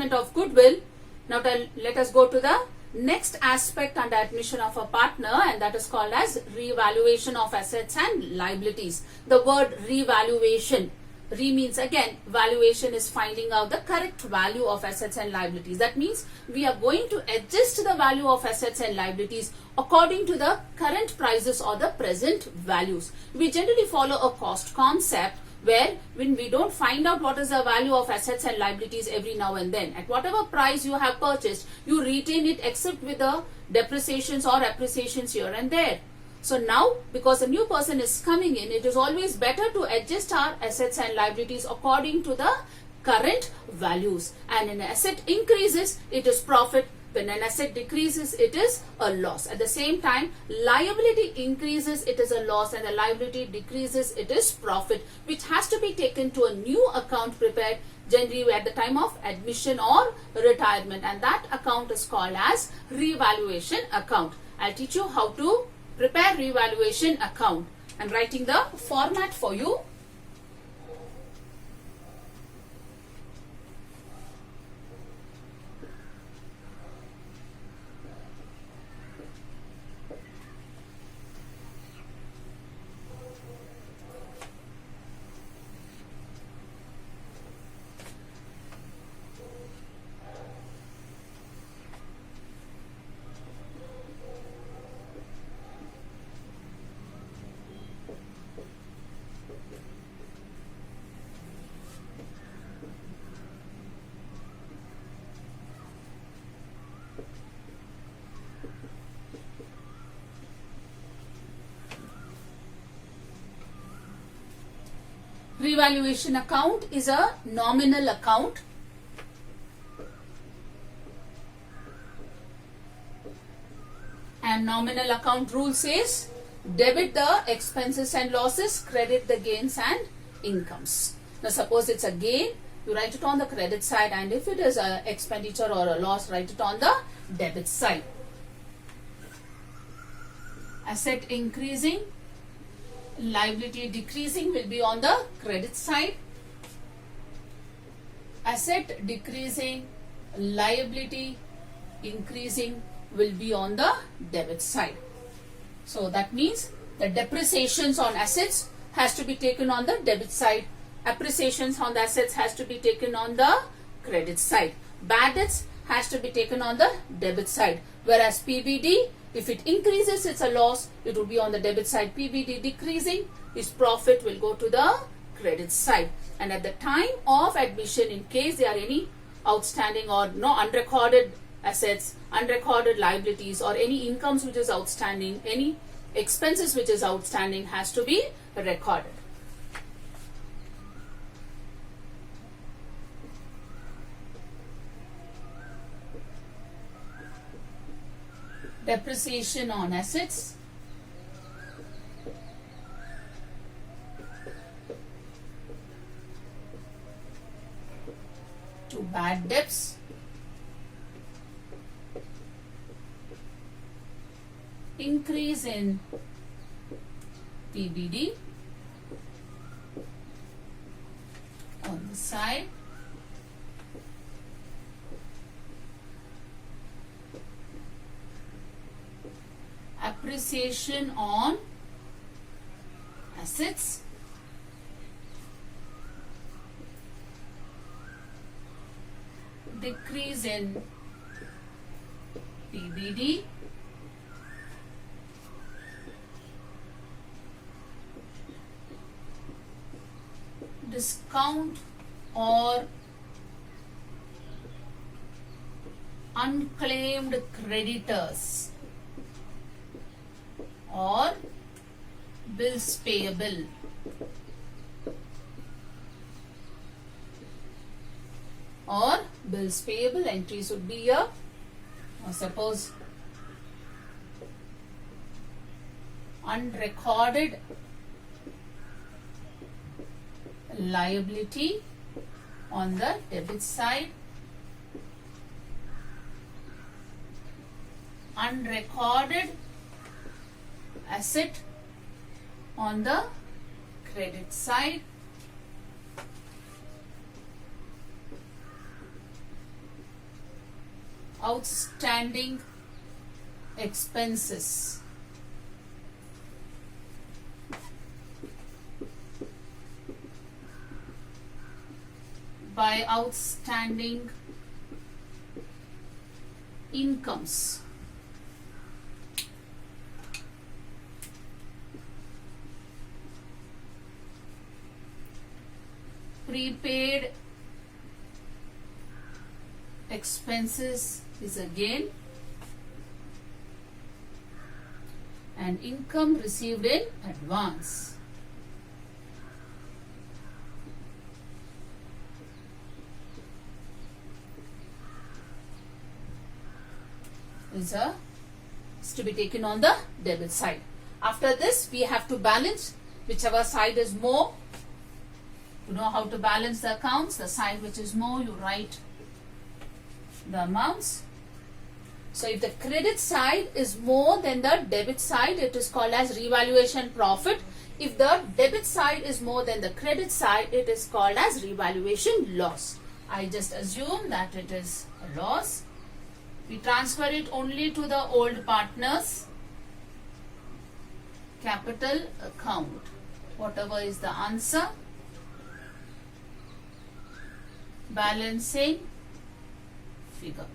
attachment of goodwill. Now let us go to the next aspect under admission of a partner, and that is called as revaluation of assets and liabilities. The word revaluation, re means again valuation is finding out the correct value of assets and liabilities. That means we are going to adjust the value of assets and liabilities according to the current prices or the present values. We generally follow a cost concept where when we don't find out what is the value of assets and liabilities every now and then, at whatever price you have purchased, you retain it except with the depreciations or appreciations here and there. So now, because a new person is coming in, it is always better to adjust our assets and liabilities according to the current values. And an asset increases, it is profit. When an asset decreases, it is a loss. At the same time, liability increases, it is a loss, and the liability decreases, it is profit, which has to be taken to a new account prepared generally at the time of admission or retirement, and that account is called as revaluation account. I'll teach you how to prepare revaluation account. I'm writing the format for you. Revaluation account is a nominal account. And nominal account rule says debit the expenses and losses, credit the gains and incomes. Now suppose it's a gain, you write it on the credit side, and if it is an expenditure or a loss, write it on the debit side. Asset increasing, liability decreasing will be on the credit side. Asset decreasing, liability increasing will be on the debit side. So that means the depreciations on assets has to be taken on the debit side. Appreciations on the assets has to be taken on the credit side. Bad debts has to be taken on the debit side. Whereas PBD, if it increases, it's a loss, it will be on the debit side. PBD decreasing, its profit will go to the credit side. And at the time of admission, in case there are any outstanding or no unrecorded assets, unrecorded liabilities, or any incomes which is outstanding, any expenses which is outstanding has to be recorded. Depreciation on assets, to bad debts, increase in PBD on the side, appreciation on assets, decrease in PBD, discount or unclaimed creditors or bills payable. Or bills payable entries would be here. Now suppose unrecorded liability on the debit side, unrecorded asset on the credit side, outstanding expenses. By outstanding incomes. Prepaid expenses is a gain, and income received in advance is to be taken on the debit side. After this, we have to balance whichever side is more. You know how to balance the accounts. The side which is more, you write the amounts. So if the credit side is more than the debit side, it is called as revaluation profit. If the debit side is more than the credit side, it is called as revaluation loss. I just assume that it is a loss. We transfer it only to the old partners capital account. Whatever is the answer, balancing figure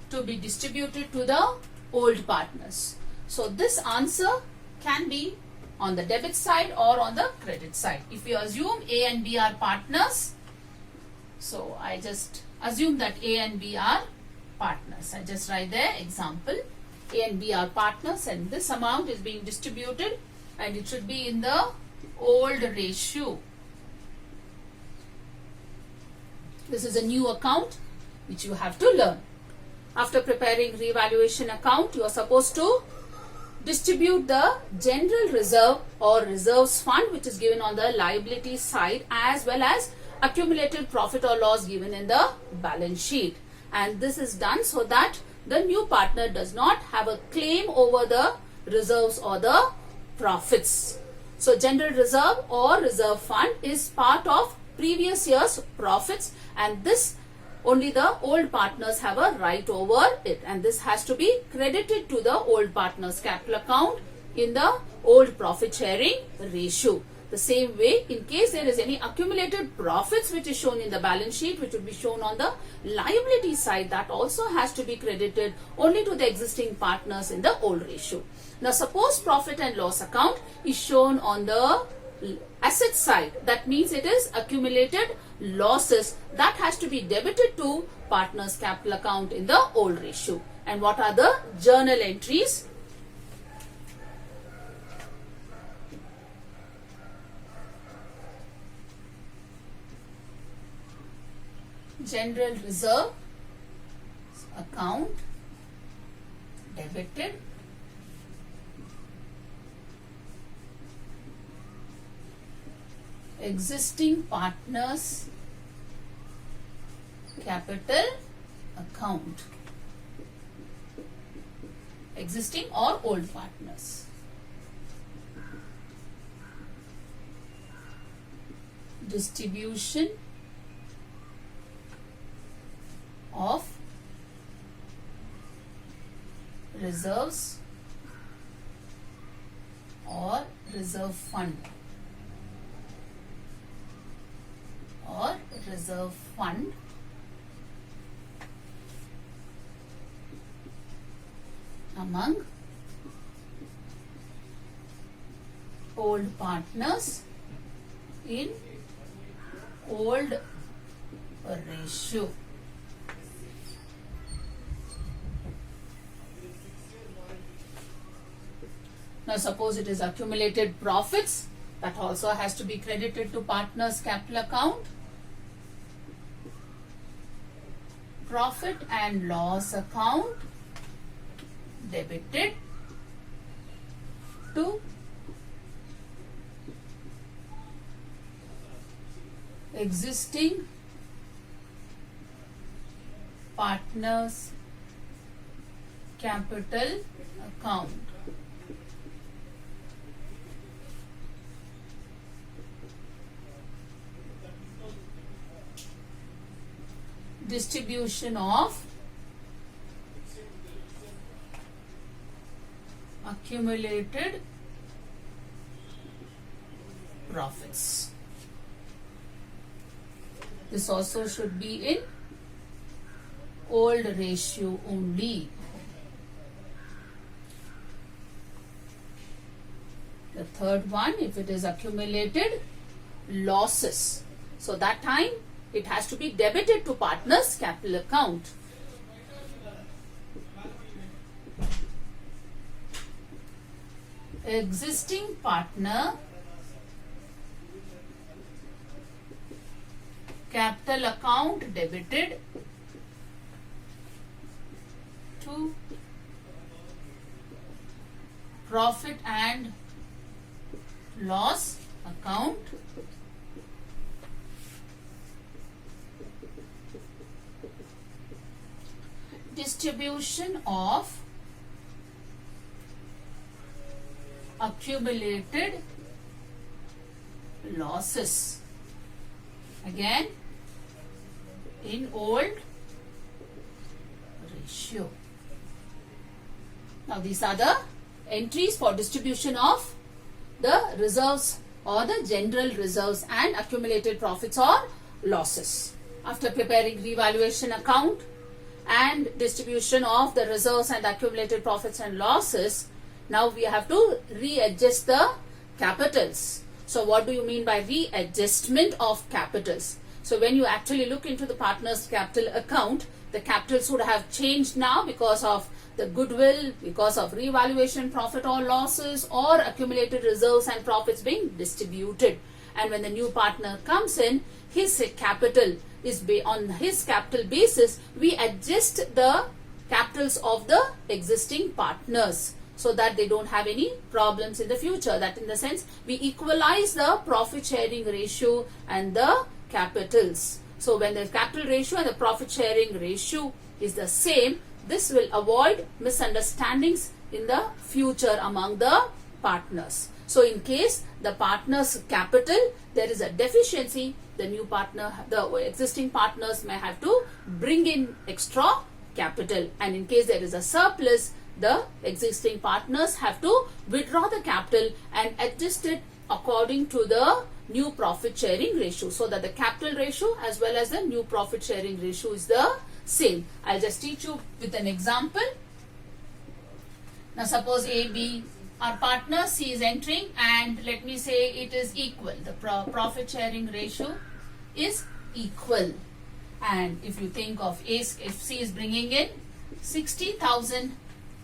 to be distributed to the old partners. So this answer can be on the debit side or on the credit side. If we assume A and B are partners, so I just assume that A and B are partners. I just write there example, A and B are partners, and this amount is being distributed, and it should be in the old ratio. This is a new account which you have to learn. After preparing revaluation account, you are supposed to distribute the general reserve or reserves fund, which is given on the liability side, as well as accumulated profit or loss given in the balance sheet. And this is done so that the new partner does not have a claim over the reserves or the profits. So general reserve or reserve fund is part of previous year's profits, and this only the old partners have a right over it, and this has to be credited to the old partners capital account in the old profit sharing ratio. The same way, in case there is any accumulated profits which is shown in the balance sheet, which would be shown on the liability side, that also has to be credited only to the existing partners in the old ratio. Now suppose profit and loss account is shown on the asset side. That means it is accumulated losses that has to be debited to partners capital account in the old ratio. And what are the journal entries? General reserve account debited, existing partners capital account, existing or old partners. Distribution of reserves or reserve fund or reserve fund among old partners in old ratio. Now suppose it is accumulated profits, that also has to be credited to partners capital account. Profit and loss account debited to existing partners capital account. Distribution of accumulated profits. This also should be in old ratio only. The third one, if it is accumulated losses, so that time it has to be debited to partner's capital account. Existing partner capital account debited to profit and loss account. Distribution of accumulated losses, again in old ratio. Now these are the entries for distribution of the reserves or the general reserves and accumulated profits or losses. After preparing revaluation account and distribution of the reserves and accumulated profits and losses, now we have to readjust the capitals. So what do you mean by readjustment of capitals? So when you actually look into the partner's capital account, the capitals would have changed now because of the goodwill, because of revaluation, profit or losses, or accumulated reserves and profits being distributed. And when the new partner comes in, his capital is on his capital basis, we adjust the capitals of the existing partners so that they don't have any problems in the future. That in the sense, we equalize the profit sharing ratio and the capitals. So when the capital ratio and the profit sharing ratio is the same, this will avoid misunderstandings in the future among the partners. So in case the partner's capital, there is a deficiency, the new partner, the existing partners may have to bring in extra capital. And in case there is a surplus, the existing partners have to withdraw the capital and adjust it according to the new profit sharing ratio, so that the capital ratio as well as the new profit sharing ratio is the same. I'll just teach you with an example. Now suppose A, B are partners, C is entering, and let me say it is equal. The profit sharing ratio is equal. And if you think of A, if C is bringing in 60,000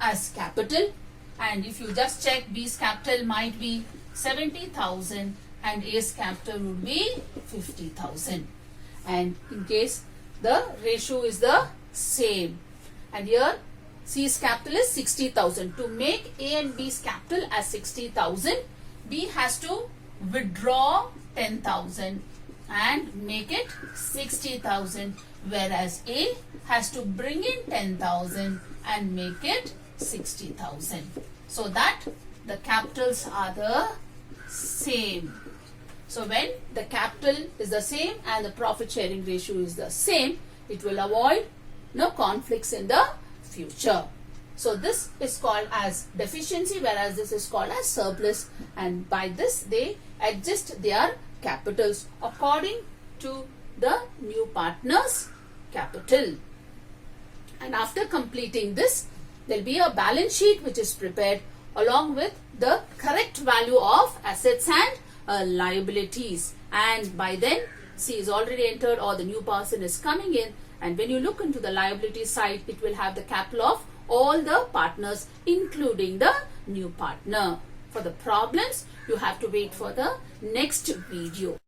as capital, and if you just check, B's capital might be 70,000 and A's capital would be 50,000. And in case the ratio is the same, and here C's capital is 60,000. To make A and B's capital as 60,000, B has to withdraw 10,000 and make it 60,000, whereas A has to bring in 10,000 and make it 60,000, so that the capitals are the same. So when the capital is the same and the profit sharing ratio is the same, it will avoid no conflicts in the future. So this is called as deficiency, whereas this is called as surplus, and by this they adjust their capitals according to the new partner's capital. And after completing this, there will be a balance sheet which is prepared along with the correct value of assets and liabilities. And by then, C is already entered or the new person is coming in. And when you look into the liability side, it will have the capital of all the partners, including the new partner. For the problems, you have to wait for the next video.